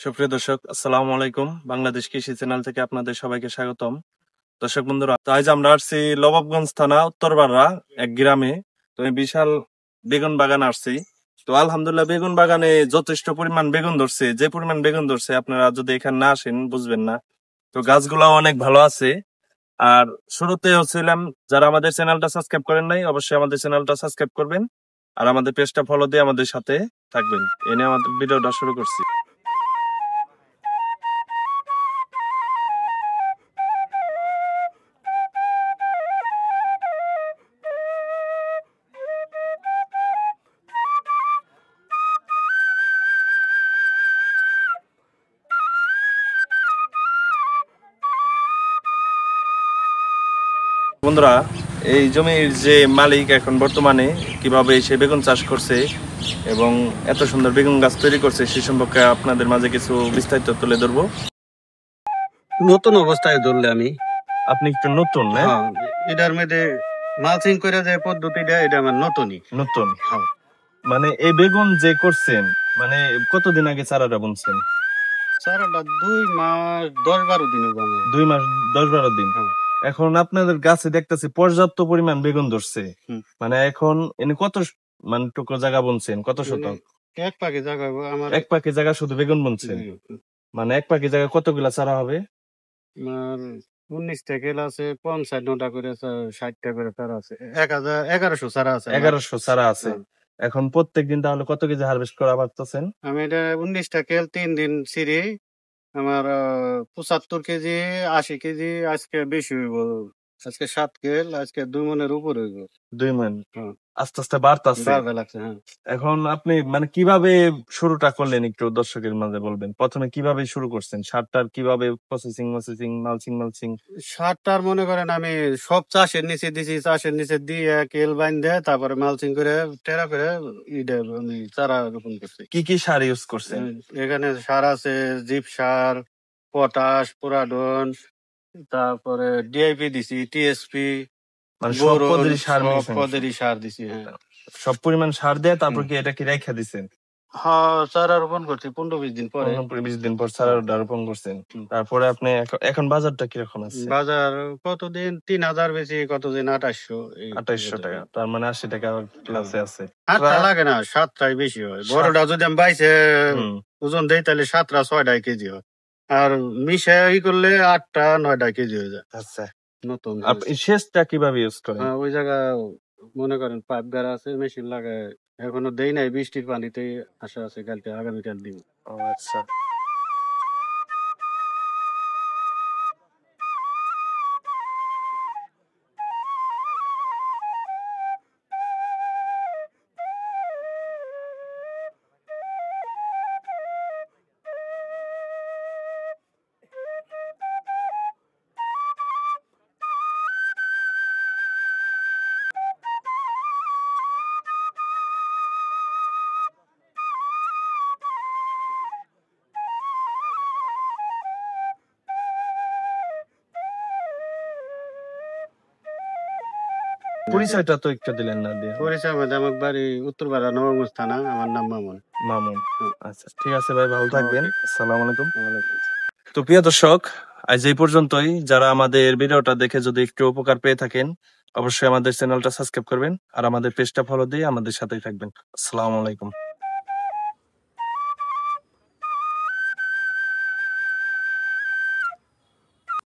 সুপ্রিয় দর্শক, আসসালামু আলাইকুম। বাংলাদেশ কৃষি চ্যানেল থেকে আপনাদের সবাইকে স্বাগতম। দর্শক বন্ধুরা, তো আজ আমরা আসছি নবাবগঞ্জ থানা উত্তরপাড়া এক গ্রামে। তো এই বিশাল বেগুন বাগান আসছি। তো আলহামদুলিল্লাহ, বেগুন বাগানে যথেষ্ট পরিমাণ বেগুন ধরছে। যে পরিমাণ বেগুন ধরছে, আপনারা যদি এখানে না আসেন বুঝবেন না। তো গাছগুলো অনেক ভালো আছে। আর শুরুতে হচ্ছিলাম, যারা আমাদের চ্যানেলটা সাবস্ক্রাইব করেন নাই, অবশ্যই আমাদের চ্যানেলটা সাবস্ক্রাইব করবেন আর আমাদের পেজটা ফলো দিয়ে আমাদের সাথে থাকবেন। এনে আমাদের ভিডিওটা শুরু করছি। বন্ধুরা, এই জমির যে মালিক এখন বর্তমানে কিভাবে সে বেগুন চাষ করছে এবং এত সুন্দর বেগুন গাছ তৈরি করছে সে সম্পর্কে আপনাদের মাঝে কিছু বিস্তারিত তুলে ধরবো। নতুন অবস্থায় ধরলে আমি আপনি একটু নতুন না? হ্যাঁ, এটার মধ্যে মালচিং করে যে পদ্ধতিটা এটা আমার নতুনই। নতুন হ্যাঁ। মানে এই বেগুন যে করছেন, মানে কতদিন আগে চারাটা বুনছেন? চারাটা 2 মাস 10-12 দিন হবে আমার। 2 মাস 10-12 দিন। হ্যাঁ। এখন আপনাদের গাছে দেখতেছি পর্যাপ্ত পরিমাণ বেগুন ধরছে। হুম। মানে এখন এনে কত মানে টুকরো জায়গা বুনছেন? কত শতক? এক পাখি জায়গা আমার এক পাখি জায়গা শুধু বেগুন বুনছেন? মানে এক পাখি জায়গা কতগুলা চারা হবে? আমার 19টা কেল আছে, 55টা করে 60টা করে চারা আছে, 1100 চারা আছে। 1100 চারা আছে। হ্যাঁ। এখন প্রত্যেকদিন তাহলে কত কেজি হারভেস্ট করা পারতেছেন? আমি এটা 19টা কেল 3 দিন ছিঁড়ি আমার 75 কেজি 80 কেজি আজকে বেশি হইব। আজকে 7 কেল, আজকে 2 মনের উপর হইব। 2 মণ। হ্যাঁ। আস্তে আস্তে বাড়তাছে। বাড়বে লাগছে। হ্যাঁ। এখন আপনি মানে কিভাবে শুরুটা করলেন একটু দর্শকের মাঝে বলবেন? প্রথমে কিভাবে শুরু করছেন? সারটার কিভাবে প্রসেসিং মালচিং? সারটার মনে করেন আমি সব চাষের নিচে দিছি, চাষের নিচে দিয়ে কেল বাইন্ধে তারপরে মালচিং করে টেরা করে ইডে আমি চারা রোপণ করছি। কি সার ইউজ করছেন? এখানে সার আছে জিপ সার, পটাশ, পুরাডন, তারপরে ডিআইপি দিছি, টিএসপি, মানে সব পদের সার সব মিশানো? পদেরই সার দিছি। হ্যাঁ। সব পরিমাণ সার দিয়ে তারপর কি এটা কি রেখে দিছেন? হ্যাঁ, চারা রোপণ করছি 15-20 দিন পরে। 15-20 দিন পর চারা রোপণ করছেন। তারপরে আপনি এখন বাজারটা কিরকম আছে? বাজার কতদিন 3000 বেশি, কতদিন 2800। 2800 টাকা, তার মানে 80 টাকা প্লাসে আছে। 8টা লাগে না, 7টাই বেশি হয়। বড়টা যদি আমি বাইছে ওজন দেই তাহলে 7টা 6টা কেজি হয়, আর মিশে করলে 8টা 9টা কেজি হয়ে যায়। আচ্ছা, নতুন আপনি সেচটা কিভাবে ইউজ করেন? ওই জায়গা মনে করেন পাইপ গাড়া আছে, মেশিন লাগায়। এখনো দেই নাই, বৃষ্টির পানিতে আশা আছে কালকে আগামীকাল দিব। ও আচ্ছা। পরিচয়টা তো একটু দিলেন না দিয়ে। পরিচয় মধ্যে আমার বাড়ি উত্তরপাড়া, নবাবগঞ্জ থানা, আমার নাম মামুন। আচ্ছা, ঠিক আছে ভাই, ভালো থাকবেন। Okay. আসসালামু আলাইকুম। তো প্রিয় দর্শক, আজ এই পর্যন্তই। যারা আমাদের ভিডিওটা দেখে যদি একটু উপকার পেয়ে থাকেন, অবশ্যই আমাদের চ্যানেলটা সাবস্ক্রাইব করবেন আর আমাদের পেজটা ফলো দিয়ে আমাদের সাথেই থাকবেন। আসসালামু আলাইকুম।